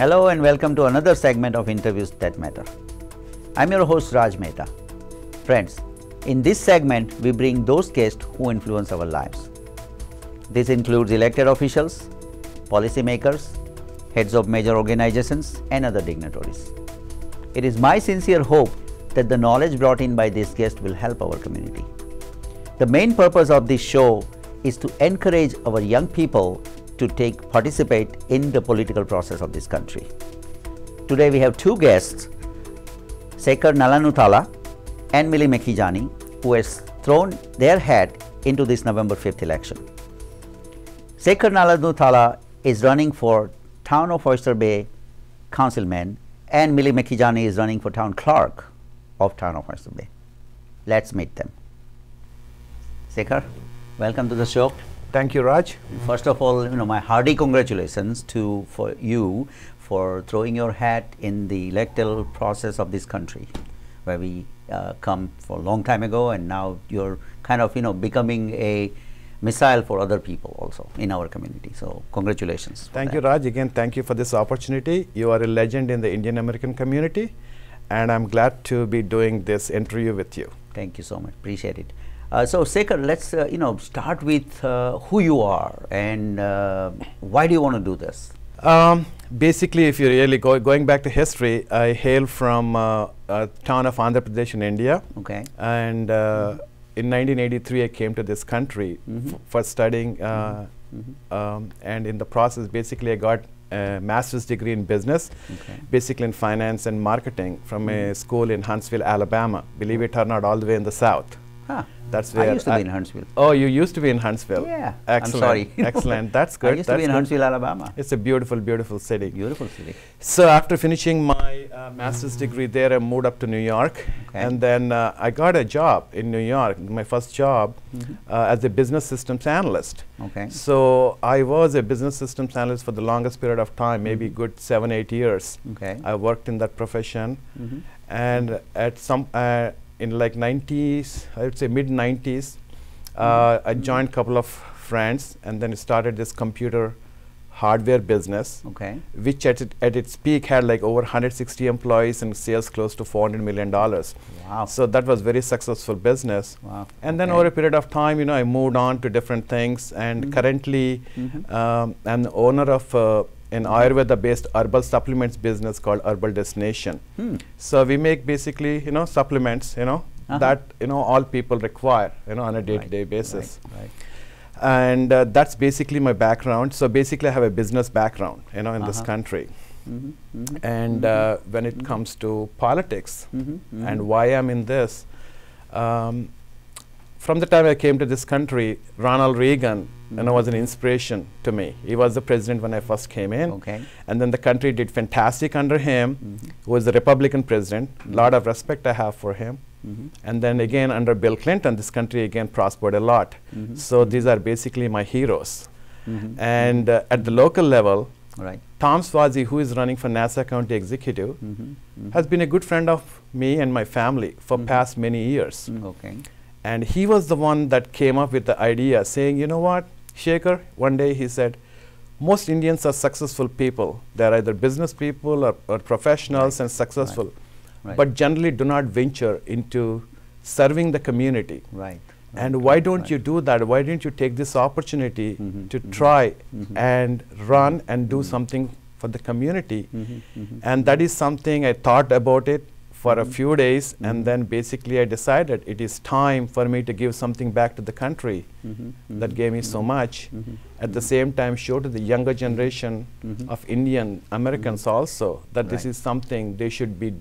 Hello and welcome to another segment of Interviews That Matter. I'm your host Raj Mehta. Friends, in this segment we bring those guests who influence our lives. This includes elected officials, policymakers, heads of major organizations and other dignitaries. It is my sincere hope that the knowledge brought in by this guest will help our community. The main purpose of this show is to encourage our young people to participate in the political process of this country. Today we have two guests, Sekhar Nelanuthala and Mili Makhijani, who has thrown their hat into this November 5th election. Sekhar Nelanuthala is running for Town of Oyster Bay councilman and Mili Makhijani is running for Town Clerk of Town of Oyster Bay. Let's meet them. Sekhar, welcome to the show. Thank you, Raj. First of all, my hearty congratulations for you for throwing your hat in the electoral process of this country, where we come for a long time ago, and now you're kind of becoming a missile for other people also in our community. So congratulations. Thank you, Raj. Again, thank you for this opportunity. You are a legend in the Indian American community, and I'm glad to be doing this interview with you. Thank you so much. Appreciate it. So Sekhar, let's start with who you are and why do you want to do this? Basically, if you really going back to history, I hail from town of Andhra Pradesh in India. Okay. And in 1983, I came to this country for studying, and in the process, basically, I got a master's degree in business, basically in finance and marketing from a school in Huntsville, Alabama. Believe it or not, all the way in the south. Huh. That's where I used to be in Huntsville. Oh, you used to be in Huntsville? Yeah. Excellent. I'm sorry. Excellent. That's good. I used to be in Huntsville, Alabama. It's a beautiful, beautiful city. Beautiful city. So after finishing my master's degree there, I moved up to New York. Okay. And then I got a job in New York, my first job as a business systems analyst. Okay. So I was a business systems analyst for the longest period of time, maybe good 7-8 years. Okay. I worked in that profession. And at some in like 90s, I would say mid-90s, I joined a couple of friends and then started this computer hardware business, which at its peak had like over 160 employees and sales close to $400 million. Wow. So that was very successful business. Wow. And then over a period of time, I moved on to different things, and currently I'm the owner of an Ayurveda-based herbal supplements business called Herbal Destination. So we make basically, supplements, that all people require, on a day-to-day basis. Right. And that's basically my background. So basically, I have a business background, in this country. And when it comes to politics and why I'm in this, from the time I came to this country, Ronald Reagan was an inspiration to me. He was the president when I first came in. And then the country did fantastic under him. He was a Republican president. A lot of respect I have for him. And then again, under Bill Clinton, this country again prospered a lot. So these are basically my heroes. And at the local level, Tom Swazi, who is running for Nassau County Executive, has been a good friend of me and my family for past many years. And he was the one that came up with the idea, saying, you know what, Sekhar, one day he said, most Indians are successful people. They're either business people or professionals and successful, but generally do not venture into serving the community. And why don't you do that? Why don't you take this opportunity to try and run and do something for the community? And that is something I thought about it for a few days, and then basically I decided it is time for me to give something back to the country that gave me so much. At the same time, show to the younger generation of Indian Americans also that this is something they should be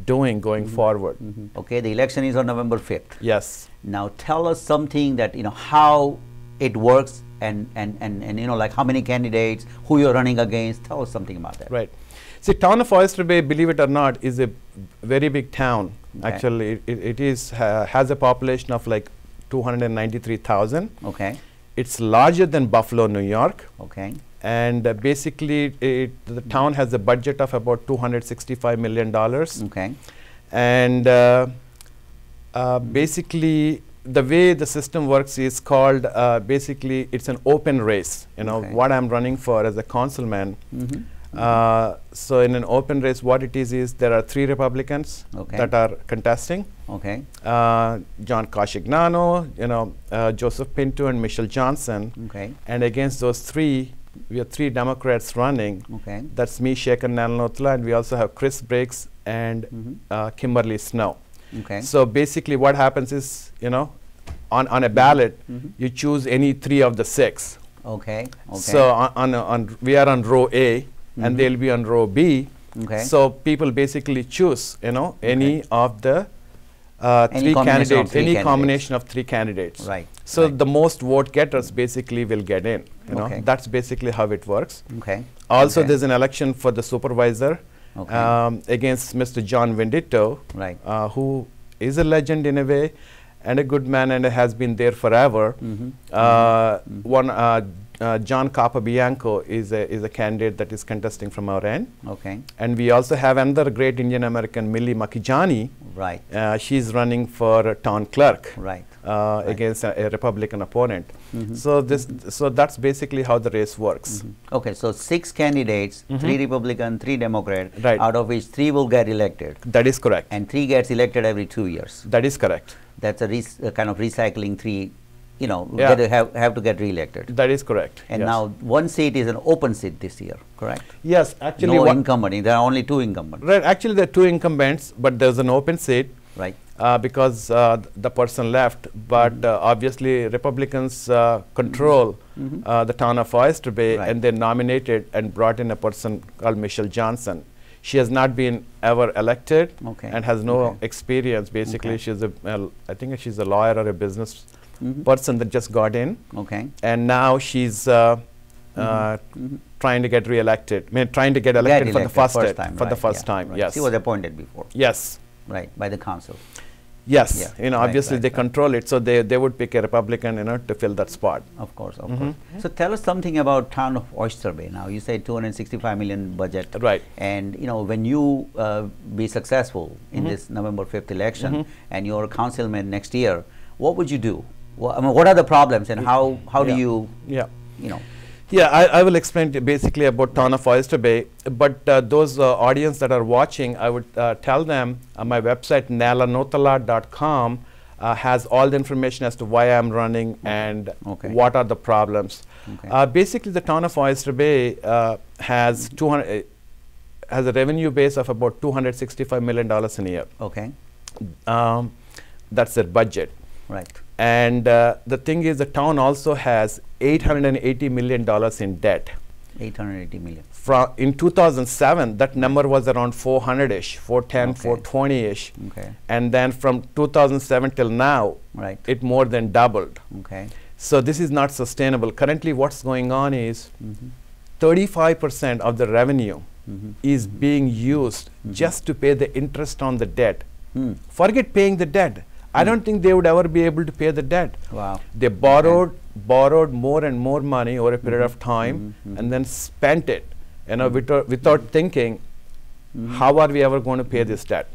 doing going forward. Okay, the election is on November 5th. Yes. Now tell us something that, how it works and like how many candidates, who you're running against. Tell us something about that. Right. See, Town of Oyster Bay, believe it or not, is a very big town. Actually, it has a population of like 293,000. It's larger than Buffalo, New York. And basically, the town has a budget of about $265 million. And basically, the way the system works is called, basically, it's an open race. What I'm running for as a councilman, So in an open race, what it is there are 3 Republicans that are contesting. John Kashignano, Joseph Pinto, and Michelle Johnson. And against those 3, we have 3 Democrats running. That's me, Sekhar Nelanuthala, and we also have Chris Briggs and Kimberly Snow. So basically, what happens is, on a ballot, you choose any 3 of the 6. So we are on row A, and they'll be on row B. So people basically choose, any of the 3 candidates, any combination of 3 candidates. So the most vote getters basically will get in. That's basically how it works. Also, there's an election for the supervisor against Mr. John Venditto, who is a legend in a way, and a good man, and has been there forever. John Capabianco is a candidate that is contesting from our end. And we also have another great Indian American, Mili Makhijani. She's running for Town Clerk against a Republican opponent. So that's basically how the race works. So 6 candidates, 3 Republican, 3 Democrat, out of which 3 will get elected. That is correct. And 3 gets elected every 2 years. That is correct. That's a kind of recycling 3. Have to get re-elected. That is correct. And now 1 seat is an open seat this year, correct? Yes, actually. No incumbent. There are only 2 incumbents. Right. Actually, there are 2 incumbents, but there's an open seat. Because the person left. But obviously, Republicans control the town of Oyster Bay, and they nominated and brought in a person called Michelle Johnson. She has not been ever elected and has no experience. Basically, she's I think she's a lawyer or a business person that just got in, and now she's trying to get re-elected. Trying to get elected for the first time. For the first time, yes. She was appointed before. Yes. By the council. Yes. Obviously they control it, so they would pick a Republican, to fill that spot. Of course, of course. So tell us something about Town of Oyster Bay. Now you say 265 million budget. And when you be successful in this November 5th election, and you're a councilman next year, what would you do? What are the problems, and how do you, I will explain basically about Town of Oyster Bay, but those audience that are watching, I would tell them my website nelanuthala.com has all the information as to why I'm running and what are the problems. Basically, the Town of Oyster Bay has a revenue base of about $265 million in a year. That's their budget. And the thing is, the town also has $880 million in debt. 880 million. In 2007, that number was around 400-ish, 410, 420-ish. And then from 2007 till now, it more than doubled. So this is not sustainable. Currently, what's going on is 35% of the revenue is being used just to pay the interest on the debt. Forget paying the debt. I don't think they would ever be able to pay the debt. They borrowed more and more money over a period of time, and then spent it, without thinking, how are we ever going to pay this debt?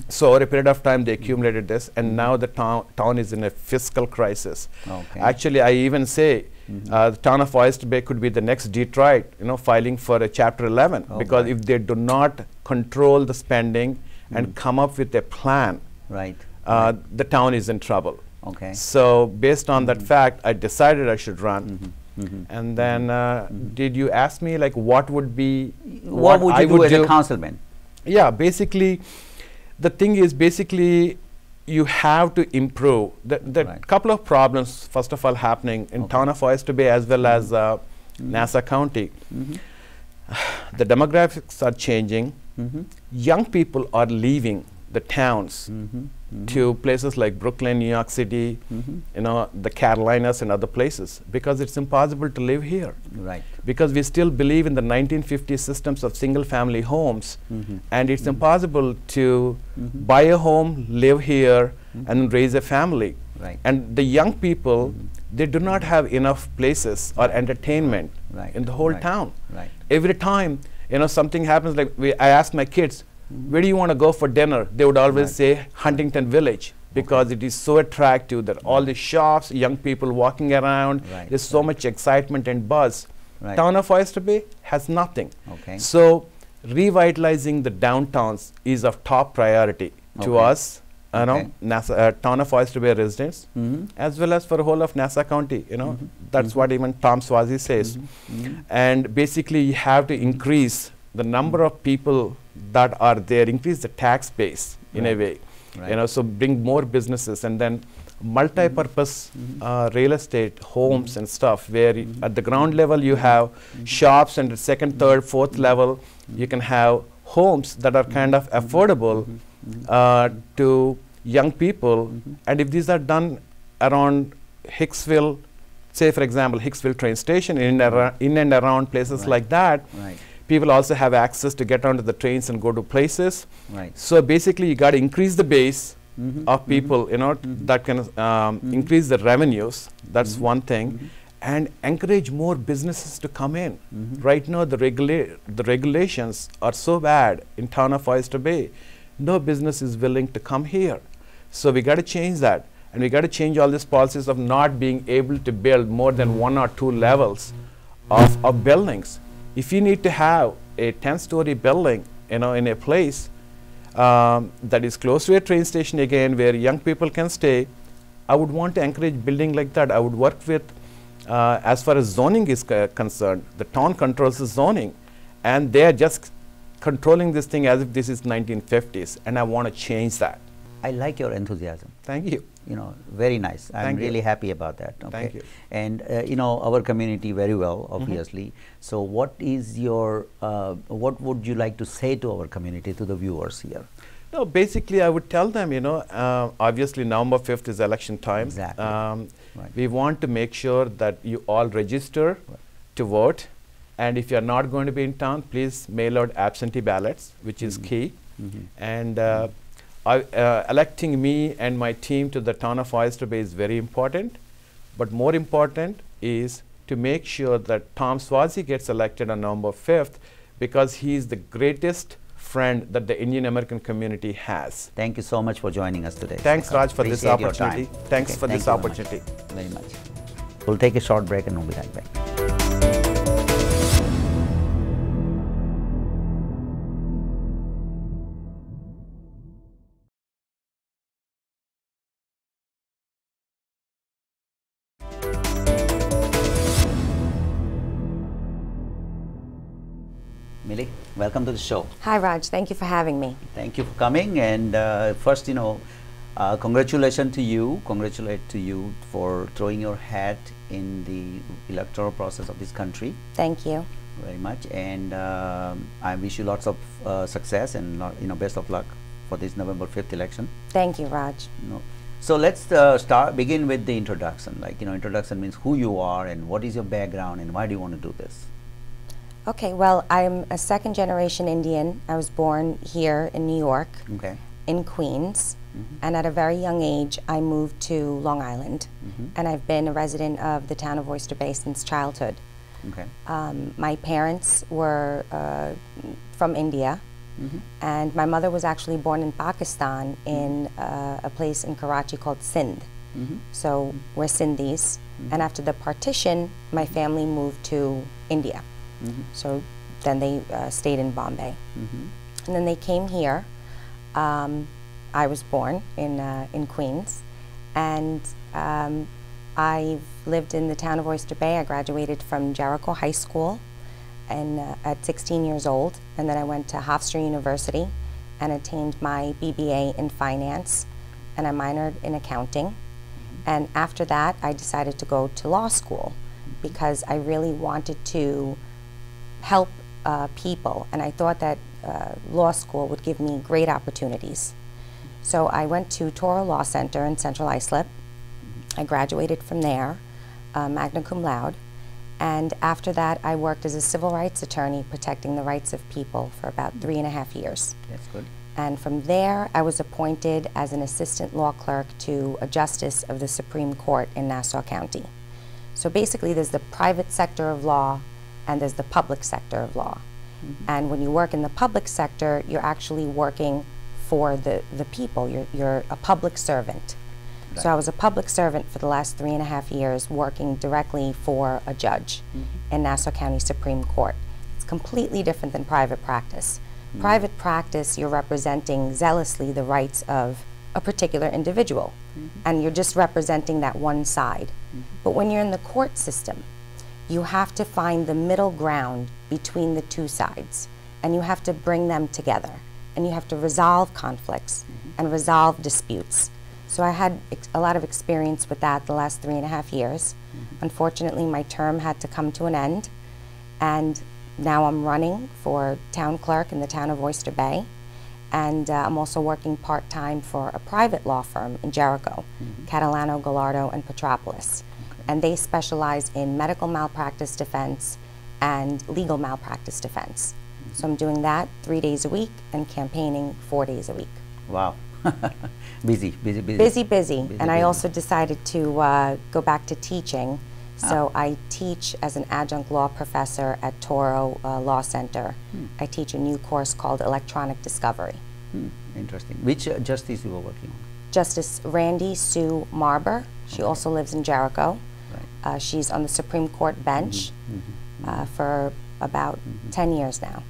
So over a period of time, they accumulated this, and now the town is in a fiscal crisis. Actually, I even say the town of Oyster Bay could be the next Detroit, filing for a Chapter 11, because if they do not control the spending and come up with a plan, the town is in trouble. So based on that fact, I decided I should run. And then did you ask me what would be what would you do as a councilman? Yeah, basically the thing is you have to improve. The couple of problems first of all happening in town of Oyster Bay as well as Nassau County. The demographics are changing. Young people are leaving the towns to places like Brooklyn, New York City, the Carolinas and other places, because it's impossible to live here. Because we still believe in the 1950s systems of single-family homes, and it's impossible to buy a home, live here, and raise a family. And the young people, they do not have enough places or entertainment in the whole town. Every time something happens, I ask my kids, where do you want to go for dinner? They would always say Huntington Village, because it is so attractive that all the shops, young people walking around, there's so much excitement and buzz. Right. Town of Oyster Bay has nothing. Okay. So revitalizing the downtowns is of top priority to us, you know, Town of Oyster Bay residents, as well as for the whole of Nassau County, you know. That's what even Tom Swazi says. And basically you have to increase the number of people that are there, increase the tax base in a way, you know, so bring more businesses, and then multi-purpose real estate, homes and stuff, where at the ground level you have shops, and the second, third, fourth level you can have homes that are kind of affordable to young people. And if these are done around Hicksville, say for example Hicksville train station, in and around places like that, people also have access to get onto the trains and go to places. So basically you got to increase the base of people, you know, that can increase the revenues. That's one thing. And encourage more businesses to come in. Right now the regulations are so bad in Town of Oyster Bay. No business is willing to come here. So we got to change that, and we got to change all these policies of not being able to build more than 1 or 2 levels of buildings. If you need to have a 10-story building, you know, in a place that is close to a train station again, where young people can stay, I would want to encourage building like that. I would work with, as far as zoning is concerned, the town controls the zoning, and they are just controlling this thing as if this is 1950s, and I want to change that. I like your enthusiasm. Thank you. You know, very nice. I'm really happy about that. Okay. Thank you. And you know our community very well, obviously. So what is your, what would you like to say to our community, to the viewers here? No, basically I would tell them, you know, obviously November 5th is election time. Exactly. We want to make sure that you all register to vote. And if you are not going to be in town, please mail out absentee ballots, which is key. And electing me and my team to the Town of Oyster Bay is very important. But more important is to make sure that Tom Swazi gets elected on November 5th, because he is the greatest friend that the Indian American community has. Thank you so much for joining us today. Thanks, Raj, for this opportunity. Thanks for this opportunity. Very much. We'll take a short break and we'll be right back. Mili, welcome to the show. Hi Raj, thank you for having me. Thank you for coming, and first, you know, congratulate to you for throwing your hat in the electoral process of this country. Thank you. Very much, and I wish you lots of success and best of luck for this November 5th election. Thank you, Raj. No. So let's begin with the introduction. Like, you know, introduction means who you are and what is your background and why do you want to do this? Okay, well, I'm a second-generation Indian. I was born here in New York, in Queens, and at a very young age, I moved to Long Island, and I've been a resident of the Town of Oyster Bay since childhood. My parents were from India, and my mother was actually born in Pakistan in a place in Karachi called Sindh. So we're Sindhis, and after the partition, my family moved to India. So then they stayed in Bombay. And then they came here. I was born in Queens, and I've lived in the Town of Oyster Bay. I graduated from Jericho High School and, at 16 years old, and then I went to Hofstra University and attained my BBA in finance, and I minored in accounting. And after that, I decided to go to law school because I really wanted to help people, and I thought that law school would give me great opportunities. So I went to Toro Law Center in Central Islip. I graduated from there, magna cum laude, and after that I worked as a civil rights attorney protecting the rights of people for about 3.5 years. That's good. And from there I was appointed as an assistant law clerk to a justice of the Supreme Court in Nassau County. So basically there's the private sector of law and there's the public sector of law. And when you work in the public sector, you're actually working for the people. You're a public servant. Right. So I was a public servant for the last 3.5 years, working directly for a judge in Nassau County Supreme Court. It's completely different than private practice. Private practice, you're representing zealously the rights of a particular individual, and you're just representing that one side. But when you're in the court system, you have to find the middle ground between the two sides, and you have to bring them together, and you have to resolve conflicts and resolve disputes. So I had a lot of experience with that the last 3.5 years. Unfortunately, my term had to come to an end, and now I'm running for Town Clerk in the Town of Oyster Bay, and I'm also working part-time for a private law firm in Jericho, Catalano, Gallardo, and Petropoulos. And they specialize in medical malpractice defense and legal malpractice defense. So I'm doing that 3 days a week and campaigning 4 days a week. Wow. Busy. And I also decided to go back to teaching. So I teach as an adjunct law professor at Toro Law Center. I teach a new course called Electronic Discovery. Interesting. Which justice you were working on? Justice Randy Sue Marber. She also lives in Jericho. Right. She's on the Supreme Court bench for about 10 years now.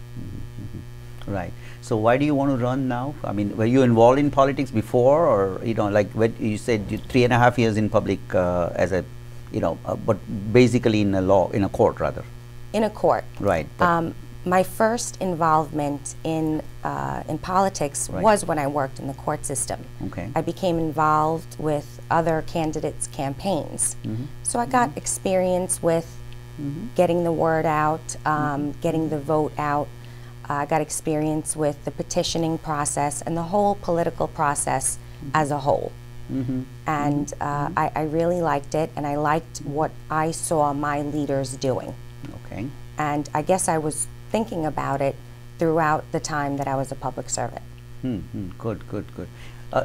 Right. So why do you want to run now? I mean, were you involved in politics before, or like when you said 3.5 years in public as a, but basically in a court rather. In a court. Right. My first involvement in politics was when I worked in the court system. Okay. I became involved with other candidates' campaigns. So I got experience with getting the word out, getting the vote out. I got experience with the petitioning process and the whole political process as a whole. And I really liked it, and I liked what I saw my leaders doing. Okay. And I guess I was thinking about it throughout the time that I was a public servant. Good.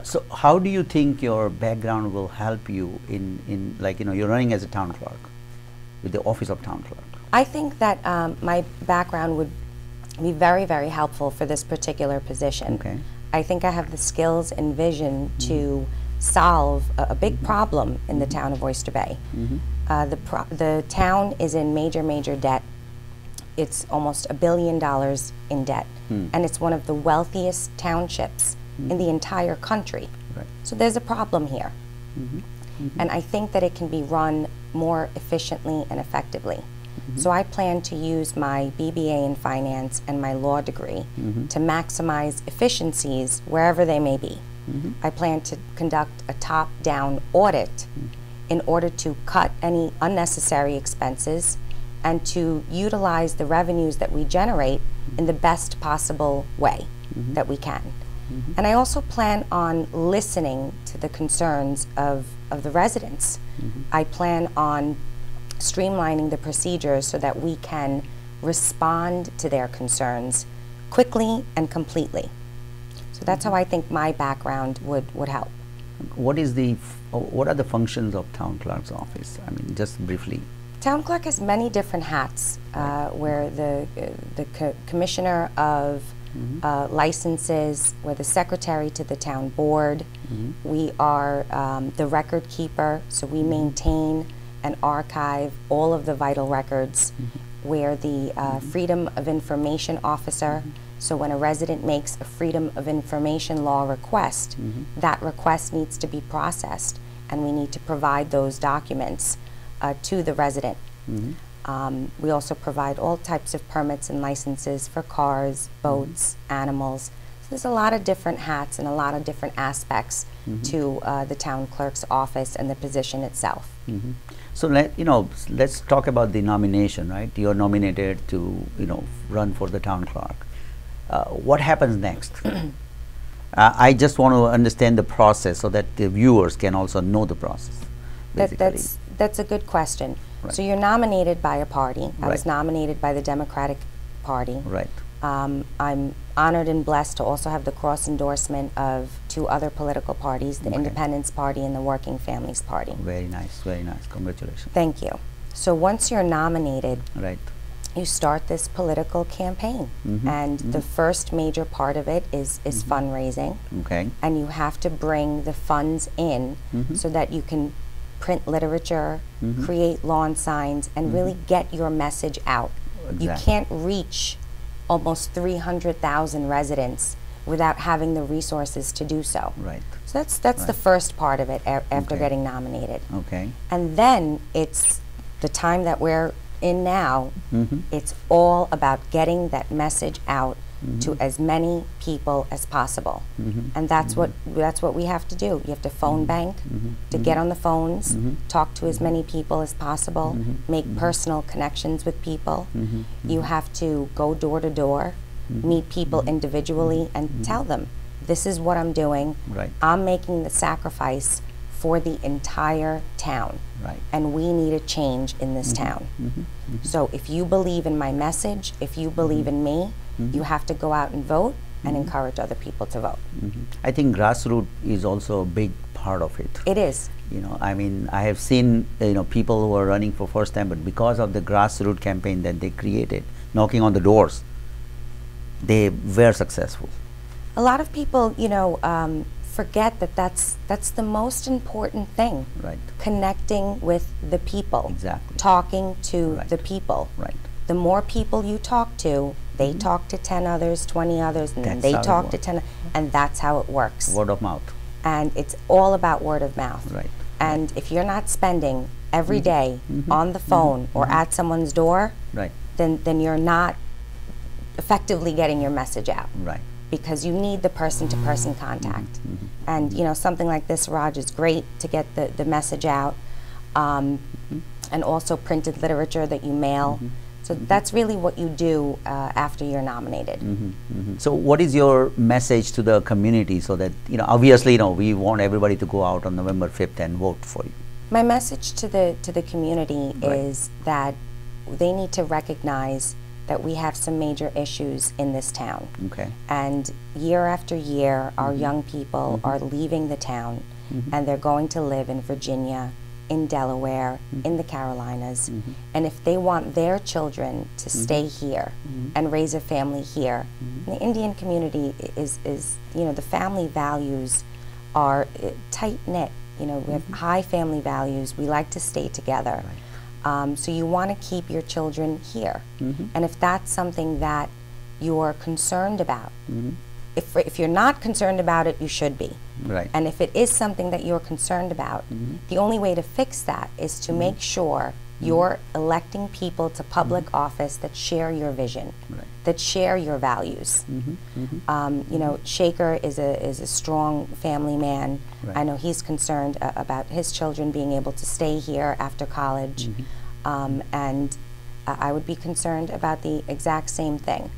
So how do you think your background will help you in you're running as a town clerk with the office of town clerk? I think that my background would be very, very helpful for this particular position. Okay. I think I have the skills and vision to solve a big problem in the town of Oyster Bay. The town is in major debt. It's almost $1 billion in debt, and it's one of the wealthiest townships in the entire country. Right. So there's a problem here, and I think that it can be run more efficiently and effectively. So I plan to use my BBA in finance and my law degree to maximize efficiencies wherever they may be. I plan to conduct a top-down audit in order to cut any unnecessary expenses and to utilize the revenues that we generate in the best possible way that we can. And I also plan on listening to the concerns of the residents. I plan on streamlining the procedures so that we can respond to their concerns quickly and completely. So that's how I think my background would help. What are the functions of town clerk's office? I mean, just briefly. Town clerk has many different hats, where the commissioner of licenses, we're the secretary to the town board. We are the record keeper, so we maintain and archive all of the vital records. We're the Freedom of Information officer, so when a resident makes a Freedom of Information law request, that request needs to be processed, and we need to provide those documents to the resident. We also provide all types of permits and licenses for cars, boats, animals. So there's a lot of different hats and a lot of different aspects to the town clerk's office and the position itself. So let's talk about the nomination, right? You're nominated to run for the town clerk. What happens next? I just want to understand the process so that the viewers can also know the process. That's a good question. Right. So you're nominated by a party. I was nominated by the Democratic Party. Right. I'm honored and blessed to also have the cross endorsement of 2 other political parties, the Independence Party and the Working Families Party. Very nice, very nice. Congratulations. Thank you. So once you're nominated, right, you start this political campaign. And the first major part of it is fundraising. And you have to bring the funds in so that you can print literature, create lawn signs, and really get your message out. You can't reach almost 300,000 residents without having the resources to do so. So that's the first part of it after getting nominated. And then it's the time that we're in now, it's all about getting that message out to as many people as possible. And that's what we have to do. You have to phone bank to get on the phones, talk to as many people as possible, make personal connections with people. You have to go door to door, meet people individually and tell them, this is what I'm doing. I'm making the sacrifice for the entire town. And we need a change in this town. So if you believe in my message, if you believe in me, you have to go out and vote and encourage other people to vote. I think grassroots is also a big part of it. It is. You know, I mean, I have seen, you know, people who are running for first time, but because of the grassroots campaign that they created, knocking on the doors, they were successful. A lot of people, you know, forget that that's the most important thing. Connecting with the people. Talking to the people. The more people you talk to, they talk to 10 others, 20 others, and then they talk to 10, and that's how it works. Word of mouth. And it's all about word of mouth. And if you're not spending every day on the phone or at someone's door, then you're not effectively getting your message out. Because you need the person-to-person contact. And you know, something like this, Raj, is great to get the message out, and also printed literature that you mail. So that's really what you do after you're nominated. So what is your message to the community so that, you know, obviously, you know, we want everybody to go out on November 5th and vote for you? My message to the community is that they need to recognize that we have some major issues in this town. And year after year, our young people are leaving the town and they're going to live in Virginia, in Delaware, in the Carolinas. And if they want their children to stay here and raise a family here, the Indian community is, you know, the family values are tight-knit. You know, we have high family values. We like to stay together. So you want to keep your children here. And if that's something that you're concerned about, if you're not concerned about it, you should be. And if it is something that you're concerned about, the only way to fix that is to make sure you're electing people to public office that share your vision, that share your values. You know, Sekhar is a strong family man. I know he's concerned about his children being able to stay here after college, and I would be concerned about the exact same thing.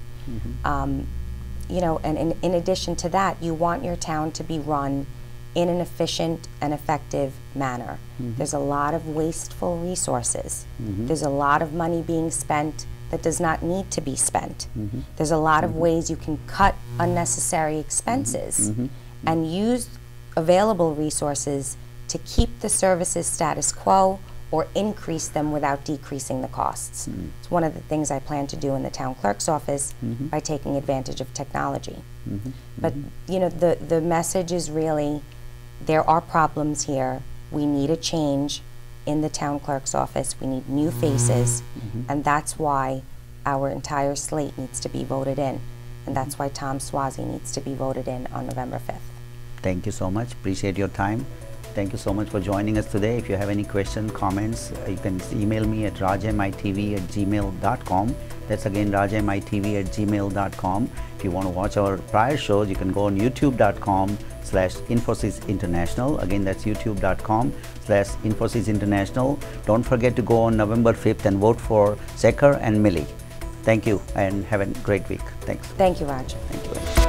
You know, and in addition to that, you want your town to be run in an efficient and effective manner. There's a lot of wasteful resources. There's a lot of money being spent that does not need to be spent. There's a lot of ways you can cut unnecessary expenses and use available resources to keep the services status quo or increase them without decreasing the costs. It's one of the things I plan to do in the town clerk's office by taking advantage of technology. But you know, the message is really, there are problems here. We need a change in the town clerk's office. We need new faces, and that's why our entire slate needs to be voted in, and that's why Tom Swazi needs to be voted in on November 5th. Thank you so much. Appreciate your time. Thank you so much for joining us today. If you have any questions, comments, you can email me at rajmitv@gmail.com. That's again rajmitv@gmail.com. If you want to watch our prior shows, you can go on youtube.com/Infosys International. Again, that's youtube.com/Infosys International. Don't forget to go on November 5th and vote for Sekhar and Mili. Thank you and have a great week. Thanks. Thank you, Raj. Thank you very much.